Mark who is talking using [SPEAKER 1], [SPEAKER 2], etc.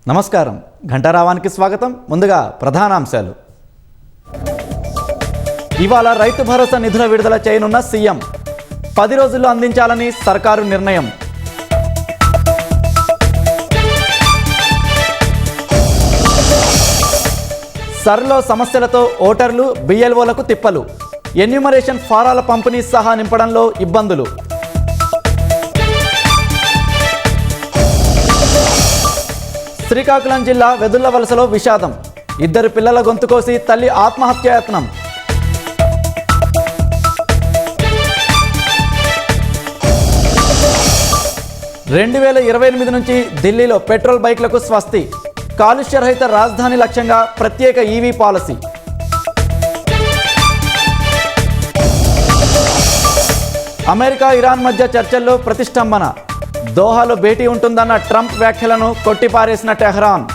[SPEAKER 1] నమస్కారం. ఘంటారావానికి స్వాగతం. ముందుగా ప్రధానాంశాలు. ఇవాళ రైతు భరోసా నిధుల విడుదల చేయనున్న సీఎం. 10 రోజుల్లో అందించాలని సర్కారు నిర్ణయం. సర్లో సమస్యలతో ఓటర్లు బిఎల్ఓలకు తిప్పలు. ఎన్యూమరేషన్ ఫారాల పంపిణీ సహా నింపడంలో ఇబ్బందులు. శ్రీకాకుళం జిల్లా వెదుళ్ల వలసలో విషాదం. 2 పిల్లల గొంతు కోసి తల్లి ఆత్మహత్యాయత్నం. రెండు 2028 నుంచి ఢిల్లీలో పెట్రోల్ బైక్లకు స్వస్తి. కాలుష్యరహిత రాజధాని లక్ష్యంగా ప్రత్యేక ఈవీ పాలసీ. అమెరికా ఇరాన్ మధ్య చర్చల్లో ప్రతిష్టంభన. దోహాలో భేటీ ఉంటుందన్న ట్రంప్ వ్యాఖ్యలను కొట్టిపారేసిన టెహ్రాన్.